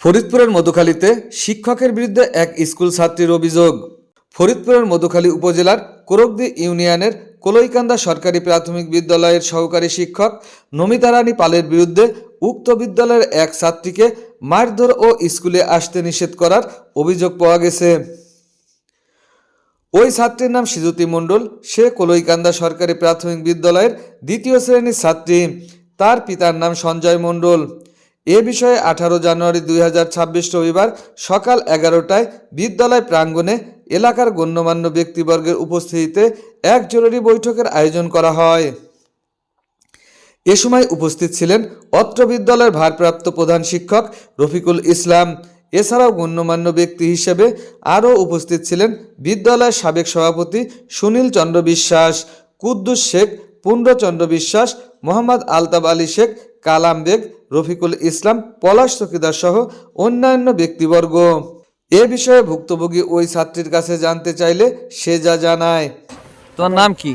ফরিদপুরের মধুখালীতে শিক্ষকের বিরুদ্ধে এক স্কুল ছাত্রীর অভিযোগ। ফরিদপুরের মধুখালী উপজেলার কোরকদি ইউনিয়নের কলইকান্দা সরকারি প্রাথমিক বিদ্যালয়ের সহকারী শিক্ষক নমিতা রানী পালের বিরুদ্ধে উক্ত বিদ্যালয়ের এক ছাত্রীকে মারধর ও স্কুলে আসতে নিষেধ করার অভিযোগ পাওয়া গেছে। ওই ছাত্রীর নাম সিজুতি মণ্ডল। সে কলইকান্দা সরকারি প্রাথমিক বিদ্যালয়ের দ্বিতীয় শ্রেণীর ছাত্রী। তার পিতার নাম সঞ্জয় মণ্ডল। এ বিষয়ে 18 জানুয়ারি 2026 রবিবার সকাল 11টায় বিদ্যালয় প্রাঙ্গণে এলাকার গণ্যমান্য ব্যক্তিবর্গের উপস্থিতিতে এক জরুরি বৈঠকের আয়োজন করা হয়। এ সময় উপস্থিত ছিলেন অত্র বিদ্যালয়ের ভারপ্রাপ্ত প্রধান শিক্ষক রফিকুল ইসলাম। এছাড়াও গণ্যমান্য ব্যক্তি হিসেবে আরও উপস্থিত ছিলেন বিদ্যালয়ের সাবেক সভাপতি সুনীল চন্দ্র বিশ্বাস, কুদ্দুস শেখ, পূর্ণচন্দ্র বিশ্বাস, মোহাম্মদ আলতাব আলী শেখ, কালাম বেগ, রফিকুল ইসলাম, পলাশ চকিদার সহ অন্যান্য ব্যক্তিবর্গ। এ বিষয়ে ভুক্তভোগী ওই ছাত্রীর কাছে জানতে চাইলে সে যা জানায়। তোমার নাম কি?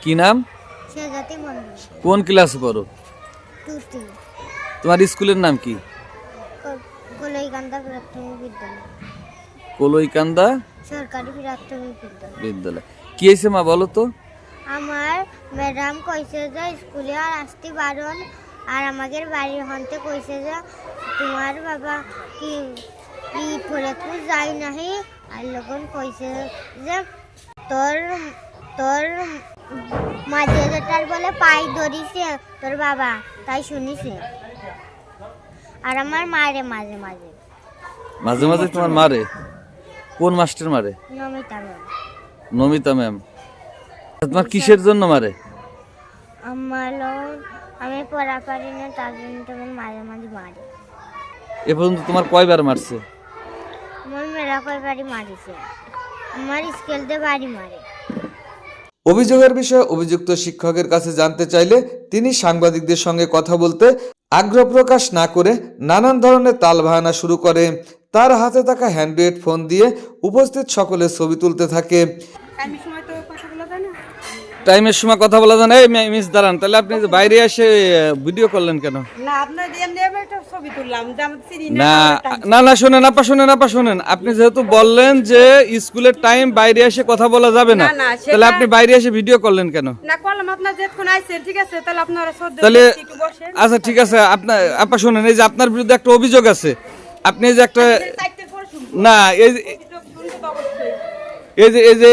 কি নাম? কোন ক্লাসে পড়ো? তোমার স্কুলের নাম কি? কলইকান্দা সরকারি প্রাথমিক বিদ্যালয়। কি হয়েছে মা বলো তো? আমার ম্যাডাম কইছে যে স্কুলে আর আসতে বারণ, আর আমাদের বাড়ির হন্তে কইছে যে তোমার বাবা কি ফরিদপুর যাই নাহি, আর লোকন কইছে যে তোর তোর মাঝে যেটার বলে পাই ধরিছে তোর বাবা, তাই শুনিছে। আর আমার মারে মাঝে মাঝে মাঝে মাঝে তোমার মারে? কোন মাস্টার মারে? নমিতা ম্যাম। নমিতা ম্যাম। তোমার কিসের জন্য মারে? আমি পড়া পারি না, তার জন্য তোমার মাঝে মাঝে মারে। এ পর্যন্ত তোমার কয়বার মারছে? আমার মেলা কয়বারই মারিছে, আমার স্কেল দিয়ে বাড়ি মারে। অভিযোগের বিষয়ে অভিযুক্ত শিক্ষকের কাছে জানতে চাইলে তিনি সাংবাদিকদের সঙ্গে কথা বলতে আগ্রহ প্রকাশ না করে নানান ধরনের তালবাহানা শুরু করে। তার হাতে থাকা হ্যান্ডগ্রেড ফোন দিয়ে উপস্থিত সকলের ছবি তুলতে থাকে। টাইমের সময় কথা বলা যায় না। এই মিস দাঁড়ান, তাহলে আপনি বাইরে এসে ভিডিও করলেন কেন? না না না, শোনেন আপা, শোনেন। আপনি যেহেতু বললেন যে স্কুলের টাইম, বাইরে এসে কথা বলা যাবে না, তাহলে আপনি বাইরে এসে ভিডিও করলেন কেন? তাহলে আচ্ছা ঠিক আছে, আপনার আপা শোনেন, এই যে আপনার বিরুদ্ধে একটা অভিযোগ আছে। আপনি যে একটা না এই যে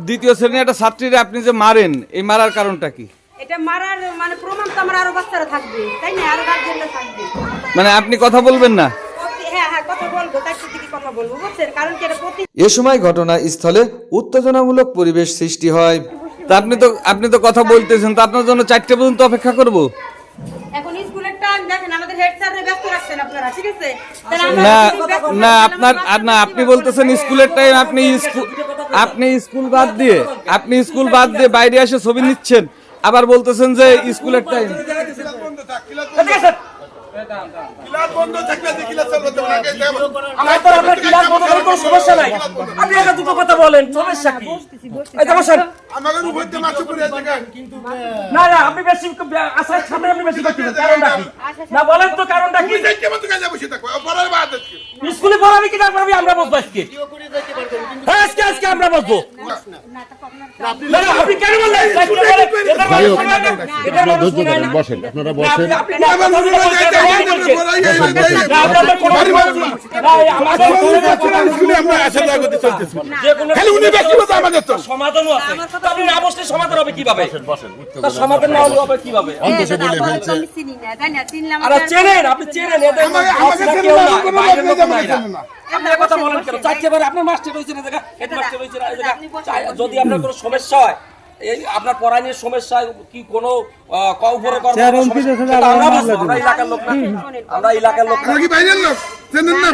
দ্বিতীয় শ্রেণীর একটা ছাত্রীরা আপনি যে মারেন, এই মারার কারণটা কি? এটা মারার মানে প্রমাণ তো আমার আরো বাচ্চারা থাকবে, তাই না? আরো গার্জেনরা থাকবে। মানে আপনি কথা বলবেন না? হ্যাঁ কথা বলবো, তাই কি কথা বলবো বুঝছেন? কারণ কি এটা প্রতি এ সময় ঘটনাস্থলে উত্তেজনামূলক পরিবেশ সৃষ্টি হয়। তা আপনি তো কথা বলতেছেন, তা আপনার জন্য 4টে পর্যন্ত অপেক্ষা করব? এখন স্কুলের টাইম দেখেন, আমাদের হেড স্যাররে ব্যস্ত রাখছেন আপনারা, ঠিক আছে? না আপনি বলতেছেন স্কুলের টাইম, আপনি স্কুল বাদ দিয়ে বাইরে এসে ছবি নিচ্ছেন, আবার বলতেছেন যে স্কুলের টাইম। স্কুলে পড়াবি কি না পড়াবি আমরা বসবো আজকে, আজকে আমরা বসবো। আপনি কেন বললেন? বসেন, আপনারা বসেন। সমাধানও আছে, আপনি না বসলে সমাধান হবে কিভাবে? সমাধান না হবে কিভাবে? চেনেন, আপনি চেনেন, আপনার কথা বলেন কেন? চারটেবার আপনার মাস্টার রয়েছে না, হেডমাস্টার রয়েছে না। যদি আপনার কোনো সমস্যা হয়, এই আপনার পড়ায় নিয়ে সমস্যা কি কোনো উপরে আমরা এলাকার লোক না, আমরা এলাকার লোক কি বাইরের লোক চেনেন না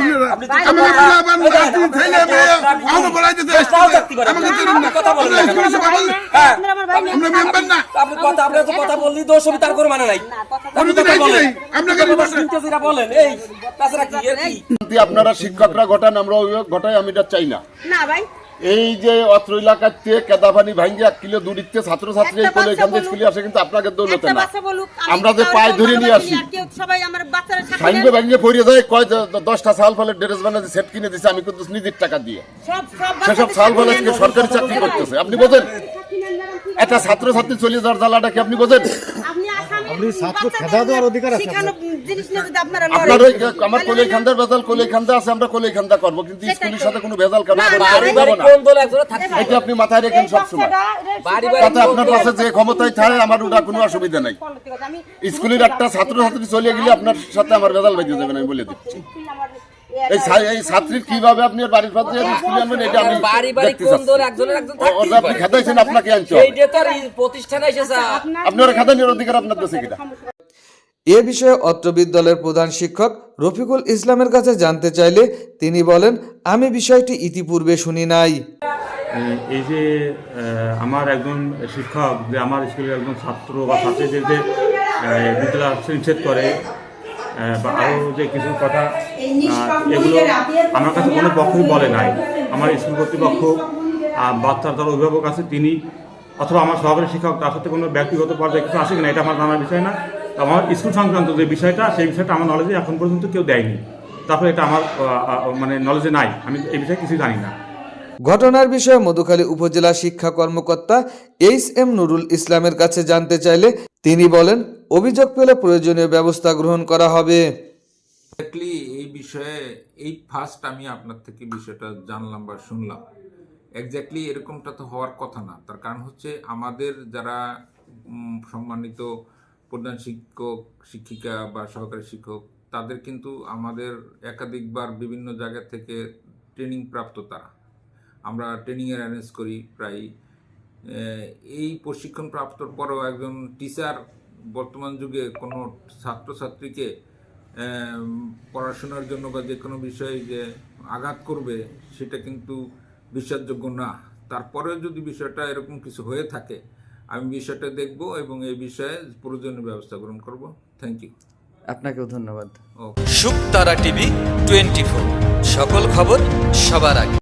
কথা বললি দোষ হবে, তার কোনো মানে নাই। বলেন এই তাছাড়া কি? আপনারা শিক্ষকরা ঘটান, আমরা ঘটাই, আমি এটা চাই না। না ভাই, এই যে অত্র এলাকাতে কেদাবানি ভাঙ্গি 1 কিলো দূরিতে ছাত্রছাত্রী এই কোলে এখান থেকে স্কুলে আসে, কিন্তু আপনাদের দৌলতে একটা না। বাচ্চা বলুক, আমরা যে পায়ে ধরে নিয়ে আসি, আর কেউ সবাই আমার বাচ্চারা সাথে ভাঙ্গে ভাঙ্গে পড়ে যায়, কয় 10টা সাল ফলে ড্রেস বানাতে সেট কিনে দিছে, আমি কিন্তু নিজের টাকা দিয়ে। সব সেসব সাল ফলে আজকে সরকারি চাকরি করতেছে, আপনি বোঝেন? একটা ছাত্রছাত্রী চলে যাওয়ার জ্বালাটা কি আপনি বোঝেন? আপনি ছাত্র খেদা দেওয়ার অধিকার আছে, শিখানো জিনিস নিয়ে যদি আপনারা আপনার ওই আমার কোলেই খান্দার ভেজাল, কোলেই খান্দা আছে, আমরা কোলেই খান্দা করবো, কিন্তু স্কুলের সাথে কোনো ভেজাল কেন করবো না? এটা আপনি মাথায় রেখেন সবসময়। তাতে আপনার কাছে যে ক্ষমতায় থাকে আমার ওটা কোনো অসুবিধা নাই। স্কুলের একটা ছাত্রছাত্রী চলে গেলে আপনার সাথে আমার ভেজাল বেঁধে যাবেন, আমি বলে দিচ্ছি। এই ছাত্রীর কিভাবে আপনি ওর বাড়ির পাশে স্কুলে আনবেন, এটা আমি দেখতে চাচ্ছি। ওরা আপনি খেদাইছেন, আপনাকে আনতে হবে। আপনি ওরা খেদানোর অধিকার আপনার দেশে কিনা? এ বিষয়ে অত্র বিদ্যালয়ের প্রধান শিক্ষক রফিকুল ইসলামের কাছে জানতে চাইলে তিনি বলেন, আমি বিষয়টি ইতিপূর্বে শুনি নাই। এই যে আমার একজন শিক্ষক যে আমার স্কুলের একজন ছাত্র বা ছাত্রীদের যে বিদ্যালয় নিষেধ করে বা আরও যে কিছু কথা, এগুলো আমার কাছে কোনো পক্ষই বলে নাই। আমার স্কুল কর্তৃপক্ষ, বাচ্চার যারা অভিভাবক আছে তিনি, অথবা আমার সহকারী শিক্ষক, তার সাথে কোনো ব্যক্তিগত পর্যায়ে কিছু আসে কিনা এটা আমার জানার বিষয় না। আমার স্কুল সংক্রান্ত যে বিষয়টা, সেই বিষয়টা আমার নলেজে এখন পর্যন্ত কেউ দেয়নি। তারপরে এটা আমার মানে নলেজে নাই, আমি এই বিষয়ে কিছু জানি না। ঘটনার বিষয়ে মধুখালী উপজেলা শিক্ষা কর্মকর্তা এইচ.এম. নুরুল ইসলামের কাছে জানতে চাইলে তিনি বলেন, অভিযোগ পেলে প্রয়োজনীয় ব্যবস্থা গ্রহণ করা হবে। এই বিষয়ে এই ফার্স্ট আমি আপনার থেকে বিষয়টা জানলাম বা শুনলাম। এক্স্যাক্টলি এরকমটা তো হওয়ার কথা না। তার কারণ হচ্ছে আমাদের যারা সম্মানিত প্রধান শিক্ষক, শিক্ষিকা বা সহকারী শিক্ষক, তাদের কিন্তু আমাদের একাধিকবার বিভিন্ন জায়গা থেকে ট্রেনিং প্রাপ্ত। তারা আমরা ট্রেনিংয়ের অ্যারেঞ্জ করি প্রায়। এই প্রশিক্ষণ প্রাপ্তর পরেও একজন টিচার বর্তমান যুগে কোনো ছাত্রছাত্রীকে পড়াশোনার জন্য বা যে কোনো বিষয়ে যে আঘাত করবে, সেটা কিন্তু বিশ্বাসযোগ্য না। তারপরেও যদি বিষয়টা এরকম কিছু হয়ে থাকে, আমি বিষয়টা দেখব এবং এই বিষয়ে প্রয়োজনীয় ব্যবস্থা গ্রহণ করব। Thank you. আপনাকেও ধন্যবাদ। শুকতারা টিভি 24, সকল খবর সবার আগে।